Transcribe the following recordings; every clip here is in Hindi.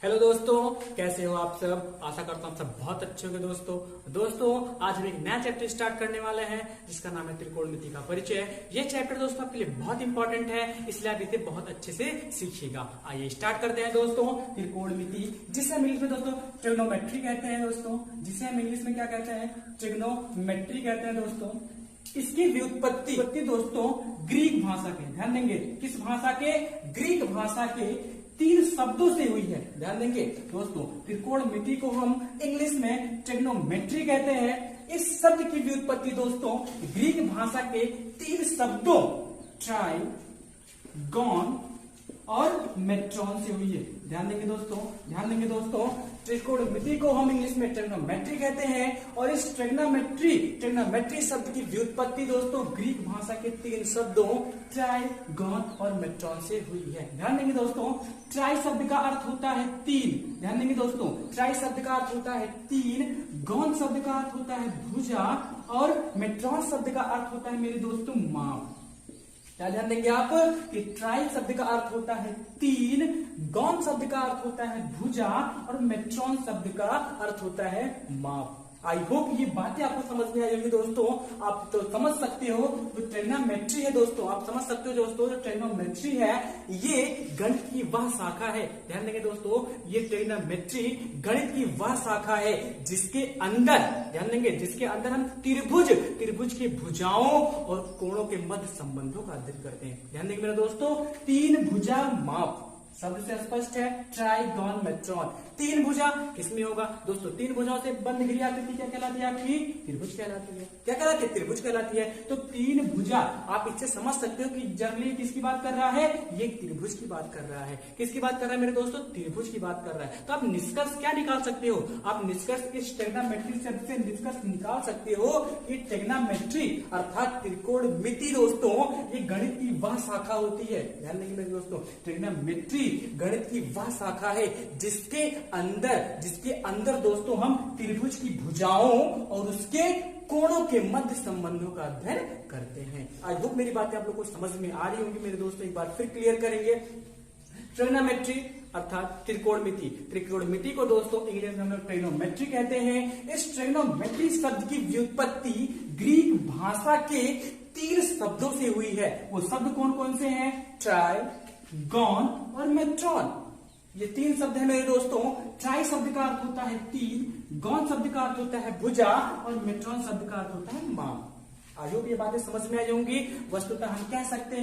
हेलो दोस्तों, कैसे हो आप सब। आशा करता हूँ आप सब बहुत अच्छे होंगे। दोस्तों आज हम एक नया चैप्टर स्टार्ट करने वाले हैं जिसका नाम है त्रिकोणमिति का परिचय। ये चैप्टर दोस्तों आपके लिए बहुत इंपॉर्टेंट है, इसलिए आप इसे बहुत अच्छे से सीखिएगा। आइए स्टार्ट करते हैं दोस्तों। त्रिकोणमिति जिसे हम इंग्लिश में दोस्तों ट्रिग्नोमेट्री कहते हैं दोस्तों, जिसे हम इंग्लिश में क्या कहते हैं, ट्रिग्नोमेट्री कहते हैं दोस्तों। इसकी व्युत्पत्ति दोस्तों ग्रीक भाषा के, ध्यान देंगे, किस भाषा के, ग्रीक भाषा के 3 शब्दों से हुई है। ध्यान देंगे दोस्तों, त्रिकोणमिति को हम इंग्लिश में ट्रिग्नोमेट्री कहते हैं। इस शब्द की व्युत्पत्ति दोस्तों ग्रीक भाषा के 3 शब्दों ट्राई, गॉन और मेट्रॉन से हुई है। ध्यान देंगे दोस्तों, त्रिकोणमिति को हम इंग्लिश में ट्रिग्नोमेट्री कहते हैं और इस ट्रिग्नोमेट्री शब्द की व्युत्पत्ति दोस्तों ग्रीक भाषा के 3 शब्दों ट्राई, गॉन और मेट्रॉन से हुई है। ध्यान देंगे दोस्तों, ट्राई शब्द का अर्थ होता है 3। ध्यान देंगे दोस्तों, ट्राई शब्द का अर्थ होता है 3, गॉन शब्द का अर्थ होता है भुजा और मेट्रॉन शब्द का अर्थ होता है मेरे दोस्तों माप। क्या ध्यान देंगे आप कि ट्राई शब्द का अर्थ होता है 3, गॉन शब्द का अर्थ होता है भुजा और मेट्रॉन शब्द का अर्थ होता है माप। आई होप ये बातें आपको समझ में आई होंगी दोस्तों। आप तो समझ सकते हो जो ट्रिग्नोमेट्री है दोस्तों, आप समझ सकते हो दोस्तों, जो ट्रिग्नोमेट्री है ये गणित की वह शाखा है। ध्यान देंगे दोस्तों, ये ट्रिग्नोमेट्री गणित की वह शाखा है जिसके अंदर, ध्यान देंगे, जिसके अंदर हम त्रिभुज की भुजाओं और कोणों के मध्य संबंधों का अध्ययन करते हैं। ध्यान देंगे मेरे दोस्तों, 3 भुजा माप शब्द से स्पष्ट है। ट्राई, गॉन, मेट्रॉन, 3 भुजा किसमें होगा दोस्तों, 3 भुजाओं से बंद घिरी आकृति क्या कहलाती है आपकी, त्रिभुज कहलाती है। क्या कहलाती है, त्रिभुज कहलाती है। तो 3 भुजा, आप इससे समझ सकते हो कि जनरली किसकी बात कर रहा है, ये त्रिभुज की बात कर रहा है। किसकी बात कर रहा है मेरे दोस्तों, त्रिभुज की बात कर रहा है। तो आप निष्कर्ष क्या निकाल सकते हो, आप निष्कर्ष इस ट्रिग्नोमेट्री शब्द से निष्कर्ष निकाल सकते हो कि ट्रिग्नोमेट्री अर्थात त्रिकोणमिति दोस्तों ये गणित की वह शाखा होती है। ध्यान देंगे मेरे दोस्तों, ट्रिग्नोमेट्री गणित की वह शाखा है जिसके अंदर दोस्तों हम त्रिभुज की भुजाओं और उसके कोणों के मध्य संबंधों का अध्ययन करते हैं। आई होप मेरी बातें आप लोग को समझ में आ रही होंगी मेरे दोस्तों। एक बार फिर क्लियर करेंगे। ट्रिग्नोमेट्री अर्थात त्रिकोणमिति को दोस्तों इंग्लिश में हम लोग ट्रिग्नोमेट्री कहते हैं। इस ट्रिग्नोमेट्री शब्द की व्युत्पत्ति ग्रीक भाषा के 3 शब्दों से हुई है। वो शब्द कौन कौन से हैं, ट्राई, गॉन और मेट्रॉन। ये 3 शब्द है मेरे दोस्तों। ट्राई शब्द का अर्थ होता है 3, गॉन शब्द का अर्थ होता है भुजा और मेट्रॉन शब्द का अर्थ होता है माप। आई होप ये बातें समझ में आई होंगी। वस्तुतः हम कह सकते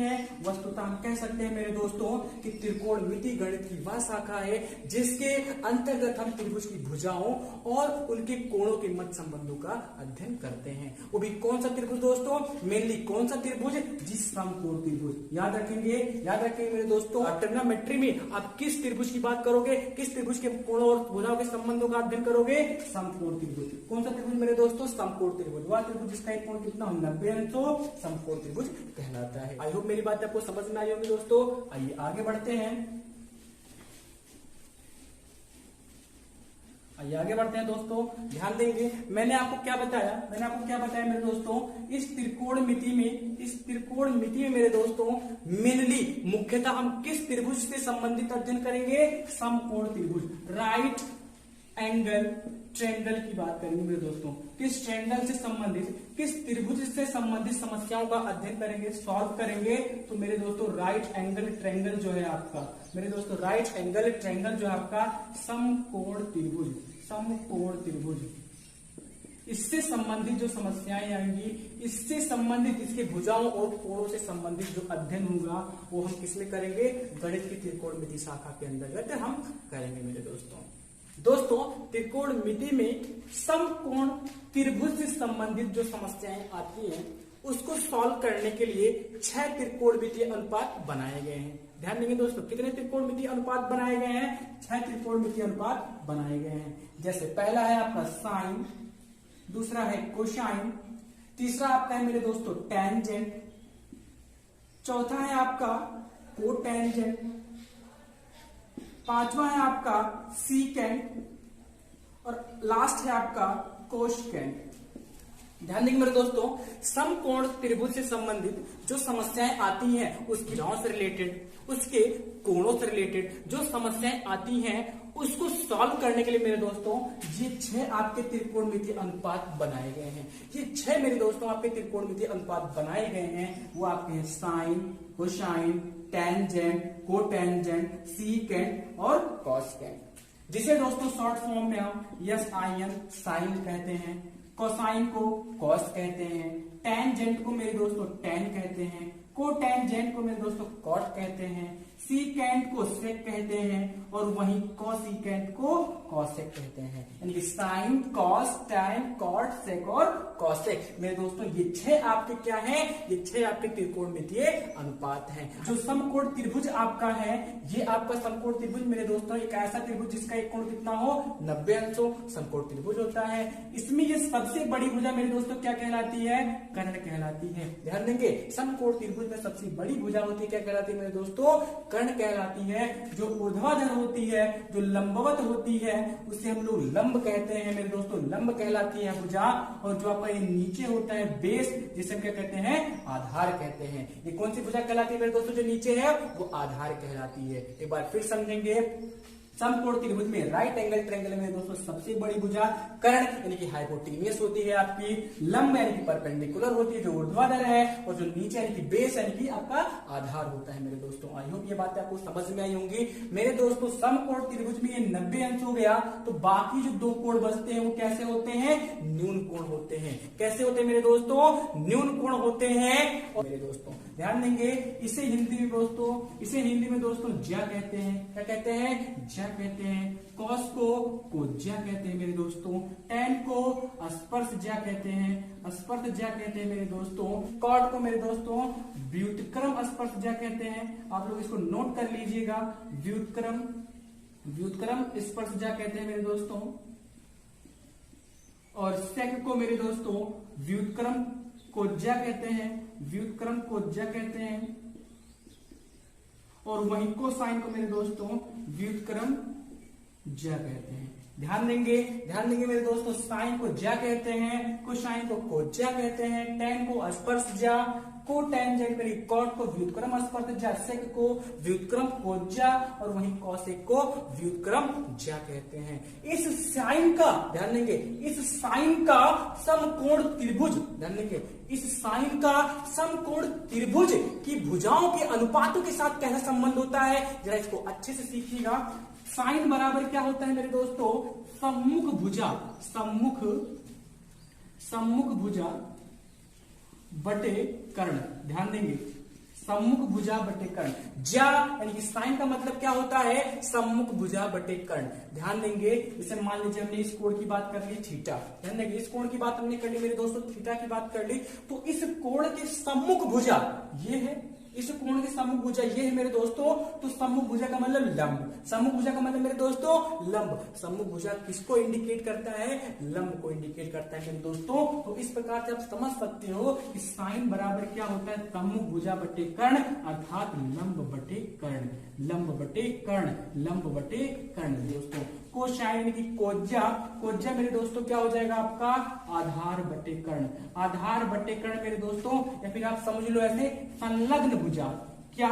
हैं मेरे दोस्तों कि त्रिकोणमिति गणित की वह शाखा है जिसके अंतर्गत हम त्रिभुज की भुजाओं और उनके कोणों के मध्य संबंधों का अध्ययन करते हैं। वो भी कौन सा त्रिभुज दोस्तों, मेनली कौन सा त्रिभुज, जिस समकोण त्रिभुज। याद रखेंगे मेरे दोस्तों, ट्रिग्नोमेट्री में आप किस त्रिभुज की बात करोगे, किस त्रिभुज के कोणों और भुजाओं के संबंधों का अध्ययन करोगे, समकोण त्रिभुज। कौन सा त्रिभुज मेरे दोस्तों, समकोण त्रिभुज। वह त्रिभुज जिसका एक कोण कितना 90 अंशों समकोण त्रिभुज कहलाता है। आई होप मेरी बात आपको समझ में आई होगी दोस्तों। आइए आगे बढ़ते हैं दोस्तों। ध्यान देंगे, मैंने आपको क्या बताया मेरे दोस्तों, इस त्रिकोणमिति में मेरे दोस्तों मेनली मुख्यतः हम किस त्रिभुज से संबंधित अध्ययन करेंगे, समकोण त्रिभुज, राइट एंगल ट्रायंगल की बात करेंगे मेरे दोस्तों। किस ट्रायंगल से संबंधित, किस त्रिभुज से संबंधित समस्याओं का अध्ययन करेंगे, सॉल्व करेंगे। तो मेरे दोस्तों राइट एंगल ट्रायंगल जो है आपका, मेरे दोस्तों राइट एंगल ट्रायंगल जो है आपका समकोण त्रिभुज, इससे संबंधित जो समस्याएं आएंगी, इससे संबंधित इसके भुजाओं और कोणों से संबंधित जो अध्ययन होगा वो हम किसमें करेंगे, गणित की त्रिकोणमिति शाखा के अंतर्गत हम करेंगे मेरे दोस्तों। त्रिकोणमिति में समकोण त्रिभुज से संबंधित जो समस्याएं आती हैं उसको सॉल्व करने के लिए 6 त्रिकोणमितीय अनुपात बनाए गए हैं। ध्यान देंगे दोस्तों, कितने त्रिकोणमितीय अनुपात बनाए गए हैं, 6 त्रिकोणमितीय अनुपात बनाए गए हैं। जैसे पहला है आपका साइन, दूसरा है कोसाइन, तीसरा आपका है मेरे दोस्तों टेंजेंट, चौथा है आपका कोटेंजेंट, पांचवा है आपका सीकेंट और लास्ट है आपका कोसेकेंट। ध्यान देंगे मेरे दोस्तों, समकोण त्रिभुज से संबंधित जो समस्याएं आती हैं उसकी भुजाओं से रिलेटेड, उसके कोणों से रिलेटेड जो समस्याएं आती हैं उसको सॉल्व करने के लिए मेरे दोस्तों ये 6 आपके त्रिकोणमितीय अनुपात बनाए गए हैं। ये 6 मेरे दोस्तों आपके त्रिकोणमितीय अनुपात बनाए गए हैं, वो आपके हैं sine, cosine, tangent, cotangent, secant और कॉसकेंट, जिसे दोस्तों शॉर्ट फॉर्म में हम SIN साइन कहते हैं, कोसाइन को कॉस कहते हैं, टेंजेंट को मेरे दोस्तों टेन कहते हैं, कोटेंजेंट को मेरे दोस्तों कॉट कहते हैं, सीकेंट को सेक कहते हैं और वहीं कोसिकेंट को कॉसेक कहते हैं। यानी कि sign, cos, tan, cot, sec और कॉसेक मेरे दोस्तों ये 6 आपके क्या हैं, ये 6 आपके त्रिकोणमितीय अनुपात हैं। जो समकोण त्रिभुज आपका है, ये आपका समकोण त्रिभुज मेरे दोस्तों एक ऐसा त्रिभुज जिसका एक कोण कितना हो 90 अंश हो, समकोण त्रिभुज होता है। इसमें ये सबसे बड़ी भुजा मेरे दोस्तों क्या कहलाती है, कर्ण कहलाती है। ध्यान देंगे, समकोण त्रिभुज में सबसे बड़ी भुजा होती है क्या कहलाती है मेरे दोस्तों, कर्ण कहलाती है। जो ऊर्ध्वाधर होती है, जो लंबवत होती है, उसे हम लोग लंब कहते हैं मेरे दोस्तों, लंब कहलाती है भुजा। और जो आपका ये नीचे होता है बेस, जिसे हम क्या कहते हैं, आधार कहते हैं। ये कौन सी भुजा कहलाती है मेरे दोस्तों, जो नीचे है वो आधार कहलाती है। एक बार फिर समझेंगे, समकोण त्रिभुज में राइट एंगल ट्रायंगल में दोस्तों सबसे बड़ी भुजा कर्ण यानी कि हाइपोटेन्यूस होती है आपकी, लंब यानी कि परपेंडिकुलर होती है जो ऊर्ध्वाधर है, और जो नीचे यानी कि बेस यानी कि आपका आधार होता है मेरे दोस्तों। आई होप ये बातें आपको समझ में आई होंगी मेरे दोस्तों। समकोण त्रिभुज में ये 90 अंश हो गया, तो बाकी जो 2 कोण बचते हैं वो कैसे होते हैं, न्यून कोण होते हैं। कैसे होते हैं मेरे दोस्तों, न्यून कोण होते हैं। और मेरे दोस्तों ध्यान देंगे, इसे हिंदी में दोस्तों ज्या कहते हैं। क्या कहते हैं, ज्या कहते हैं। कॉस को कोज्या कहते हैं मेरे दोस्तों। टेन को स्पर्श ज्या कहते हैं, स्पर्श ज्या कहते हैं मेरे दोस्तों। कॉट को मेरे दोस्तों व्युत्क्रम स्पर्श ज्या कहते हैं। आप लोग इसको नोट कर लीजिएगा, व्युत्क्रम स्पर्श ज्या कहते हैं मेरे दोस्तों। और सेक को मेरे दोस्तों व्युत्क्रम कोज्या कहते हैं, व्युत्क्रम कोज्या कहते हैं। और वहीं कोसाइन को मेरे दोस्तों व्युत्क्रम ज्या कहते हैं। ध्यान देंगे मेरे दोस्तों, साइन को ज्या कहते हैं, कोसाइन को कोज्या कहते हैं, टेन को स्पर्श ज्या, को टेंजेंट मेरी कॉट को व्युत्क्रम स्पर्श ज्या, सेक को व्युत्क्रम कोज्या और वहीं कॉसेक को व्युत्क्रम ज्या कहते हैं। इस साइन का ध्यान देंगे, इस साइन का समकोण त्रिभुज, ध्यान देंगे, इस साइन का समकोण त्रिभुज की भुजाओं के अनुपातों के साथ कैसा संबंध होता है, जरा इसको अच्छे से सीखिएगा। साइन बराबर क्या होता है मेरे दोस्तों, सम्मुख भुजा बटे कर्ण। ध्यान देंगे, सम्मुख भुजा बटे कर्ण। ज्या यानी कि साइन का मतलब क्या होता है, सम्मुख भुजा बटे कर्ण। ध्यान देंगे, जैसे मान लीजिए हमने इस कोण की बात कर ली थीटा, ध्यान देंगे इस कोण की बात हमने कर ली मेरे दोस्तों, थीटा की बात कर ली, तो इस कोण के सम्मुख भुजा ये है, इस कोण के सम्मुख भुजा ये है मेरे दोस्तों। तो सम्मुख भुजा का मतलब लंब, सम्मुख भुजा का मतलब मेरे दोस्तों लंब। सम्मुख भुजा किसको इंडिकेट करता है, लंब को इंडिकेट करता है मेरे दोस्तों। तो इस प्रकार से आप समझ सकते हो कि साइन बराबर क्या होता है, सम्मुख भुजा बटे कर्ण, अर्थात लंब बटे कर्ण, लंब बटे कर्ण, लंब बटे कर्ण दोस्तों। कोसाइन यानी कि कोज्या मेरे दोस्तों क्या हो जाएगा आपका, आधार बटे कर्ण, आधार बटे कर्ण मेरे दोस्तों। या फिर आप समझ लो ऐसे संलग्न भुजा, क्या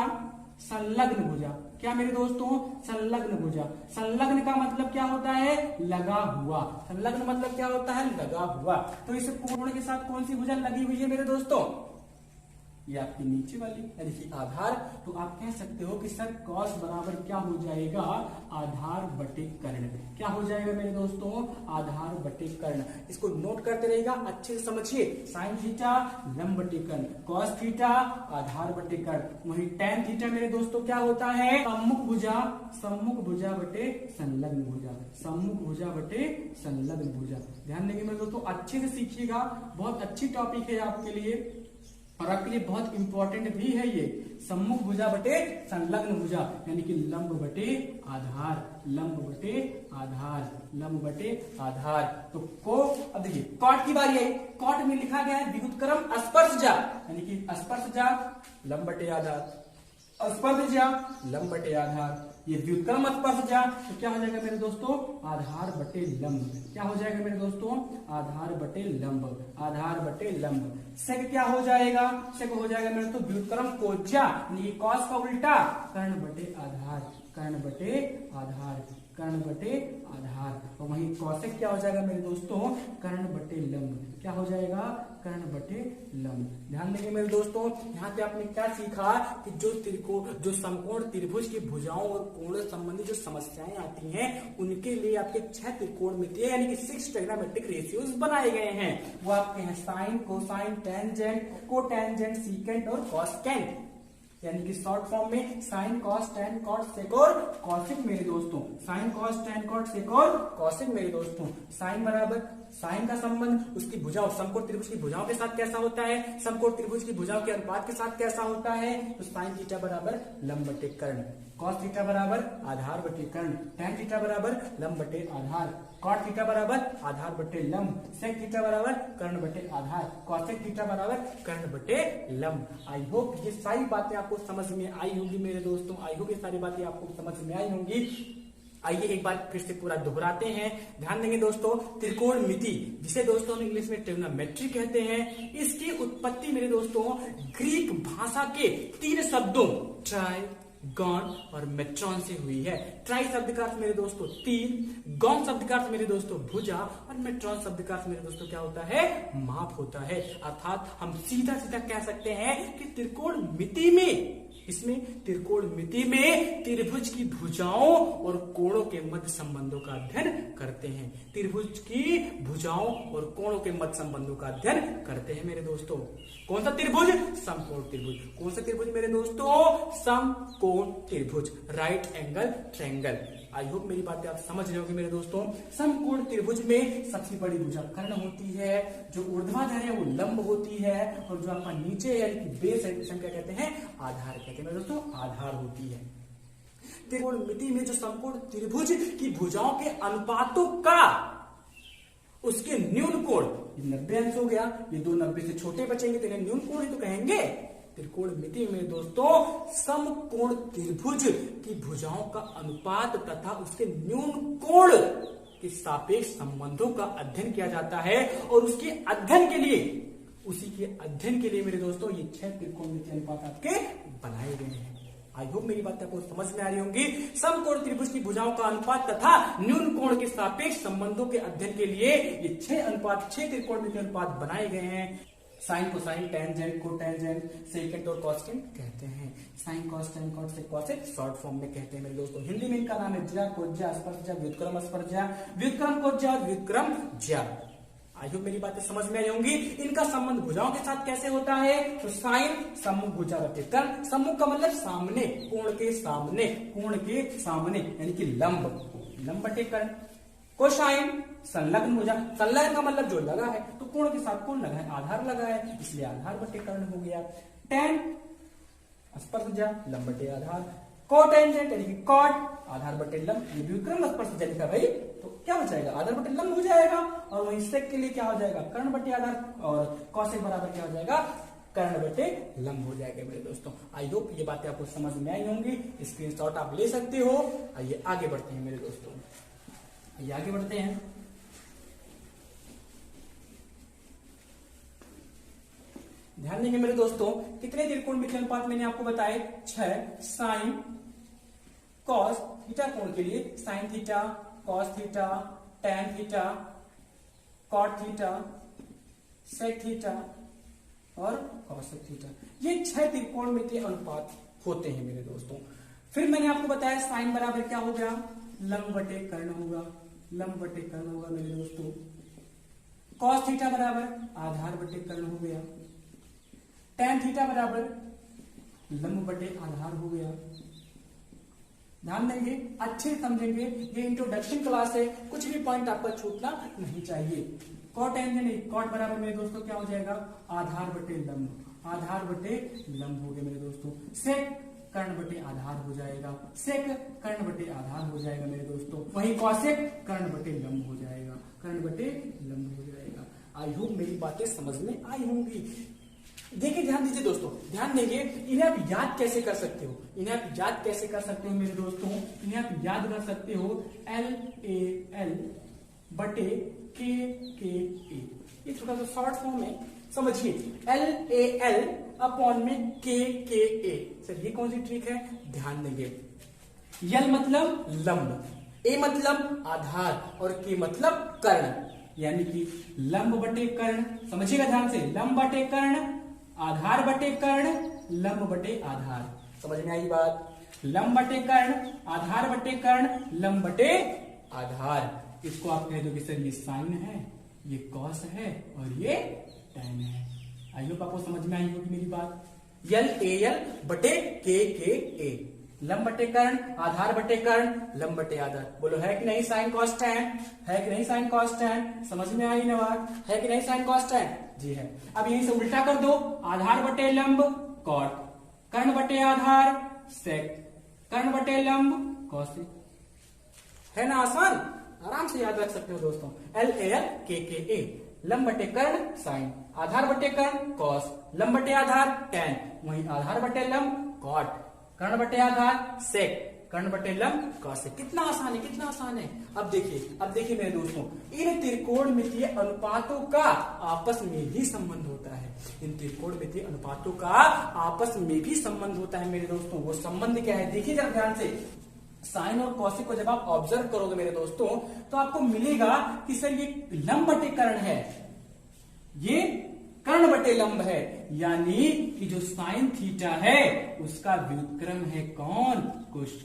संलग्न भुजा, क्या मेरे दोस्तों संलग्न भुजा। संलग्न का मतलब क्या होता है, लगा हुआ, संलग्न मतलब क्या होता है, लगा हुआ। तो इस कोण के साथ कौन सी भुजा लगी हुई है मेरे दोस्तों, ये आपकी नीचे वाली यानी कि आधार। तो आप कह सकते हो कि सर कॉस बराबर क्या हो जाएगा, आधार बटे कर्ण। क्या हो जाएगा मेरे दोस्तों, आधार बटे कर्ण। इसको नोट करते रहेगा, अच्छे से समझिए। साइन थीटा लंब बटे कर्ण, कॉस थीटा आधार बटे कर्ण, वही टेन थीटा मेरे दोस्तों क्या होता है, सम्मुख भुजा बटे संलग्न भुजा, सम्मुख भुजा बटे संलग्न भुजा। ध्यान देंगे मेरे दोस्तों, अच्छे से सीखिएगा, बहुत अच्छी टॉपिक है आपके लिए और आपके लिए बहुत इंपॉर्टेंट भी है ये। सम्मुख भुजा बटे संलग्न भुजा यानी कि लंब बटे आधार, लंब बटे आधार, लंब बटे आधार। तो को अब देखिए कॉट की बारी आई, कॉट में लिखा गया है व्युत्क्रम स्पर्शजा यानी कि स्पर्शजा लंब बटे आधार, स्पर्शजा लंब बटे आधार, ये व्युत्क्रम स्पर्शजा तो क्या हो जाएगा मेरे दोस्तों, आधार बटे लंब। क्या हो जाएगा मेरे दोस्तों, आधार बटे लंब, आधार बटे लंब। सेक क्या हो जाएगा, सेक हो जाएगा मेरे दोस्तों व्युत्क्रम कोज्या, यानी कॉस का उल्टा, कर्ण बटे आधार, कर्ण बटे आधार, कर्ण बटे आधार। और वहीं कौशिक क्या हो जाएगा मेरे दोस्तों, कर्ण बटे लंब। क्या हो जाएगा, कर्ण बटे लंब। ध्यान देंगे मेरे दोस्तों, यहाँ पे आपने क्या सीखा कि जो समकोण त्रिभुज की भुजाओं और कोणों संबंधी जो समस्याएं आती हैं, उनके लिए आपके 6 त्रिकोणमितीय यानी कि 6 ट्रिग्नोमेट्रिक रेशियोज बनाए गए हैं। वो आपके हैं sine, cosine, tangent, cotangent, secant और कॉसकेंट, यानी कि शॉर्ट फॉर्म में sine, cos, tan, cot, sec और कॉसिक मेरे दोस्तों। Sine, cos, tan, cot, sec और कॉसिक मेरे दोस्तों। साइन बराबर, साइन का संबंध उसकी भुजाओं, समकोण त्रिभुज की भुजाओं के साथ कैसा होता है, समकोण त्रिभुज की भुजाओं के अनुपात के साथ कैसा होता है, तो साइन थीटा बराबर लंब बटे कर्ण, कॉस थीटा बराबर आधार बटे कर्ण, टेन थीटा बराबर लंब बटे आधार, कॉट थीटा बराबर आधार बटे लंब, सेक थीटा बराबर कर्ण बटे आधार, कॉसेक थीटा बराबर कर्ण बटे लंब। आई होप ये सारी बातें आपको समझ में आई होंगी मेरे दोस्तों, आई होप ये सारी बातें आपको समझ में आई होंगी। आइए एक बार फिर से पूरा दोहराते हैं, ध्यान देंगे दोस्तों। त्रिकोणमिति, जिसे दोस्तों हम इंग्लिश में ट्रिग्नोमेट्री कहते हैं, इसकी उत्पत्ति मेरे दोस्तों ग्रीक भाषा के 3 शब्दों ट्राई, गॉन और मेट्रॉन से हुई है। ट्राई शब्द का अर्थ मेरे दोस्तों 3, गॉन शब्द का अर्थ मेरे दोस्तों भुजा और मेट्रॉन शब्द का अर्थ मेरे दोस्तों क्या होता है, माप होता है। अर्थात हम सीधा सीधा कह सकते हैं कि त्रिकोणमिति में, इसमें त्रिकोणमिति में त्रिभुज की भुजाओं और कोणों के मध्य संबंधों का अध्ययन करते हैं। त्रिभुज की भुजाओं और कोणों के मध्य संबंधों का अध्ययन करते हैं मेरे दोस्तों। कौन सा त्रिभुज, समकोण त्रिभुज। कौन सा त्रिभुज मेरे दोस्तों, समकोण त्रिभुज, right angle triangle. I hope मेरी बातें आप समझ रहे होंगे मेरे दोस्तों। समकोण त्रिभुज में सबसे बड़ी भुजा कर्ण होती है, जो ऊर्ध्वाधर है वो लंब होती है, और जो आपका नीचे यानी कि बेस है क्या कहते हैं, आधार कहते हैं मेरे दोस्तों, आधार होती है। त्रिकोणमिति में जो समकोण त्रिभुज की भुजाओं के अनुपातों का उसके न्यून कोण 90 अंश हो गया, ये 2 90 से छोटे बचेंगे तो इन्हें न्यून कोण ही तो कहेंगे। त्रिकोणमिति में दोस्तों समकोण त्रिभुज की भुजाओं का अनुपात तथा उसके न्यून कोण के सापेक्ष संबंधों का अध्ययन किया जाता है, और उसके अध्ययन के लिए, उसी के अध्ययन के लिए मेरे दोस्तों ये 6 त्रिकोणमिति अनुपात आपके बनाए गए हैं। आई होप मेरी बात आपको समझ में आ रही होंगी। समकोण त्रिभुज की भुजाओं का अनुपात तथा न्यून कोण के सापेक्ष संबंधों के अध्ययन के लिए ये 6 त्रिकोणमिति अनुपात बनाए गए हैं। Sine, cosine, tangent, cotangent, secant और कॉसेकेंट कहते हैं। Sine, cos, tan, cot, sec, cosec short form में कहते हैं मेरे दोस्तों। हिंदी में इनका नाम है ज्या, कोज्या, स्पर्शजा, व्युत्क्रम स्पर्शजा, व्युत्क्रम कोज्या और व्युत्क्रम ज्या। आई होप मेरी बातें समझ में आई होंगी। इनका संबंध भुजाओं के साथ कैसे होता है, तो साइन सम्मुख भुजा बटे कर्ण, सम्मुख का मतलब सामने, कोण के सामने, कोण के सामने यानी कि लंब, लंब बटे कर्ण। कोसाइन संलग्न भुजा, संलग्न का मतलब जो लगा है, तो कोण के साथ कोण लगा है, आधार लगा है, इसलिए आधार बटे कर्ण हो गया। टेन स्पर्शजा लंब बटे आधार, कोटेंजेंट यानी कि कॉट आधार बटे लंब, ये व्युत्क्रम स्पर्शजा लिखा भाई, तो क्या हो जाएगा, आधार बटे लंब हो जाएगा। और वहीं सेक के लिए क्या हो जाएगा, कर्ण बटे आधार, और कॉसेक बराबर क्या हो जाएगा, कर्ण बटे लंब हो जाएगा मेरे दोस्तों। आई होप ये बातें आपको समझ में आई होंगी, स्क्रीनशॉट आप ले सकते हो। आइए आगे बढ़ते हैं मेरे दोस्तों, आइए आगे बढ़ते हैं। ध्यान देंगे मेरे दोस्तों, कितने त्रिकोणमितीय अनुपात मैंने आपको बताए, 6। साइन कॉस थीटा कोण के लिए sine theta, cos theta, tan theta, cot theta, sec theta और कॉसेक थीटा, ये 6 त्रिकोणमितीय अनुपात होते हैं मेरे दोस्तों। फिर मैंने आपको बताया साइन बराबर क्या हो गया, लंब बटे कर्ण होगा, लंब बटे कर्ण होगा मेरे दोस्तों। कॉस थीटा बराबर आधार बटे कर्ण हो गया, टैन थीटा बराबर लंब बटे आधार हो गया। ध्यान देंगे, अच्छे समझेंगे, ये इंट्रोडक्शन क्लास है, कुछ भी पॉइंट आपका छूटना नहीं चाहिए। कॉट एंगल, कॉट बराबर मेरे दोस्तों क्या हो जाएगा, आधार बटे लंब, आधार बटे लंब हो गया मेरे दोस्तों। सेक कर्ण बटे आधार हो जाएगा, सेक कर्ण बटे आधार हो जाएगा मेरे दोस्तों। वही कॉसेक कर्ण बटे लंब हो जाएगा, कर्ण बटे लंब हो जाएगा। आई होप मेरी बातें समझ में आई होंगी। देखिए ध्यान दीजिए दोस्तों, ध्यान देंगे, इन्हें आप याद कैसे कर सकते हो, इन्हें आप याद कैसे कर सकते हो मेरे दोस्तों, इन्हें आप याद कर सकते हो LAL बटे के ए। ये थोड़ा सा शॉर्ट फॉर्म है, समझिए LAL अपॉन में के ए। सर ये कौन सी ट्रिक है, ध्यान देंगे, यल मतलब लंब, ए मतलब आधार और के मतलब कर्ण, यानी कि लंब बटे कर्ण, समझिएगा ध्यान से, लंब बटे कर्ण, आधार बटे कर्ण, लंब बटे आधार। समझ में आई बात, लंब बटे कर्ण, आधार बटे कर्ण, लंब बटे आधार। इसको आप कह दो कि सर ये साइन है, ये कॉस है और ये टैन है। आई होप आपको समझ में आई होगी मेरी बात। LAL बटे के ए, लंब बटे कर्ण, आधार बटे कर्ण, लंब बटे आधार। बोलो है कि नहीं साइन कॉस टैन, है कि नहीं साइन कॉस टैन, समझ में आई ना बात, है कि नहीं साइन कॉस टैन, जी है। अब यहीं से उल्टा कर दो, आधार बटे लंब कॉट, कर्ण बटे आधार सेक, कर्ण बटे लंब कॉसेक, है ना आसान, आराम से याद रख सकते हो दोस्तों। LAL के ए, लंब बटे कर्ण साइन, आधार बटे कर्ण कॉस, लंब बटे आधार टैन, वहीं आधार बटे लंब कॉट, कर्ण बटे आधार सेक, कर्ण बटे लंब कॉसेक। कितना आसान है, कितना आसान है। अब देखिए मेरे दोस्तों, इन त्रिकोणमितीय अनुपातों का आपस में भी संबंध होता है, इन त्रिकोणमितीय अनुपातों का आपस में भी संबंध होता है मेरे दोस्तों। वो संबंध क्या है, देखिए जरा ध्यान से, साइन और कॉसेक को जब आप ऑब्जर्व करोगे मेरे दोस्तों, तो आपको मिलेगा कि सर ये लंब बटे कर्ण है, ये कर्ण बटे लंब है, यानी कि जो साइन थीटा है उसका व्युत्क्रम है कौन,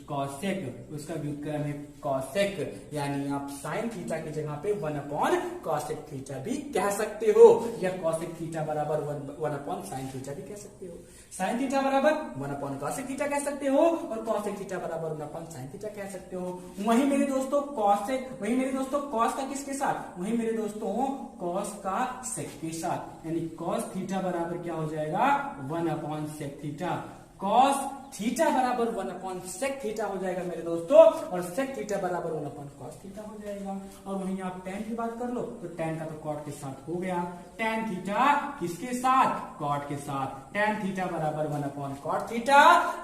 कॉसेक, उसका व्युत्क्रम है कॉसेक, यानी आप साइन थीटा की जगह पे 1 अपॉन कॉसेक थीटा भी कह सकते हो, या कॉसेक थीटा बराबर 1 अपॉन साइन थीटा भी कह सकते हो, साइन थीटा बराबर 1 अपॉन कॉसेक थीटा कह सकते हो, और कॉसेक थीटा बराबर 1 अपॉन साइन थीटा कह सकते हो। वहीं मेरे दोस्तों कॉस का किसके साथ, वहीं मेरे दोस्तों कॉस का सेक के साथ, यानी कॉस थीटा बराबर क्या हो जाएगा 1 upon sec theta, cos theta बराबर 1 अपॉन सेक थीटा हो जाएगा मेरे दोस्तों, और सेक थीटा बराबर 1 अपॉन कॉस थीटा हो जाएगा। और वहीं आप टैन की बात कर लो तो टैन का तो कॉट के साथ हो गया, टैन थीटा किसके साथ, कॉट के साथ, टैन थीटा बराबर 1 अपॉन कॉट थीटा,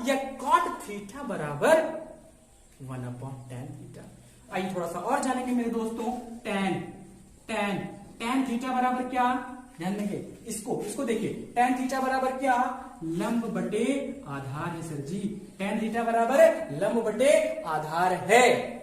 या कॉट थीटा बराबर 1 अपॉन टैन थीटा। आइए थोड़ा सा और जानेंगे मेरे दोस्तों, टैन थीटा बराबर क्या, ध्यान देंगे, इसको देखिए, टैन थीटा बराबर क्या, लंब बटे आधार है सर जी, टैन थीटा बराबर लंब बटे आधार है।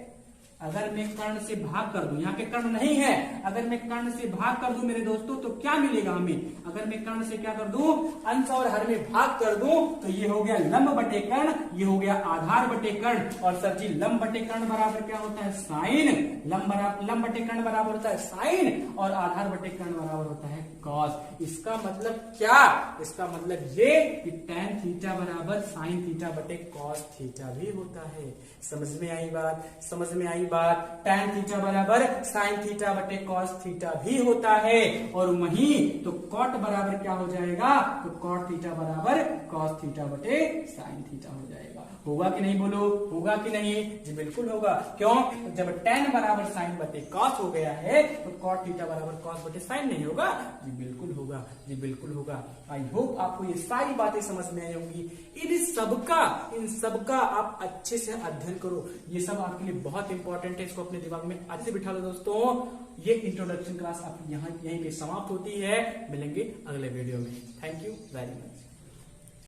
अगर मैं कर्ण से भाग कर दूं, यहाँ पे कर्ण नहीं है, अगर मैं कर्ण से भाग कर दूं मेरे दोस्तों तो क्या मिलेगा हमें, अगर मैं कर्ण से क्या कर दूं, अंश और हर में भाग कर दूं तो ये हो गया लंब बटे कर्ण, ये हो गया आधार बटे कर्ण, और सर जी लंब बटे कर्ण बराबर क्या होता है साइन, लंब बटे कर्ण बराबर होता है साइन, और आधार बटे कर्ण बराबर होता है कॉस। इसका मतलब क्या, इसका मतलब ये कि टैन थीटा बराबर साइन थीटा बटे कॉस थीटा भी होता है। समझ में आई बात, समझ में आई बात, टैन थीटा बराबर साइन थीटा बटे कॉस थीटा भी होता है। और वहीं तो कॉट बराबर क्या हो जाएगा, तो कॉट थीटा बराबर कॉस थीटा बटे साइन थीटा हो जाएगा। होगा कि नहीं, बोलो होगा कि नहीं, जी बिल्कुल होगा। क्यों, जब टैन बराबर साइन बटे कॉस हो गया है तो कॉट थीटा बराबर कॉस बटे साइन नहीं होगा, जी बिल्कुल होगा, जी बिल्कुल होगा। आई होप आपको ये सारी बातें समझ में आई होंगी। इन सबका आप अच्छे से अध्ययन करो, ये सब आपके लिए बहुत इंपॉर्टेंट है, इसको अपने दिमाग में अच्छे से बिठा लो दोस्तों। ये इंट्रोडक्शन क्लास आप यहीं पे समाप्त होती है, मिलेंगे अगले वीडियो में। Thank you very much.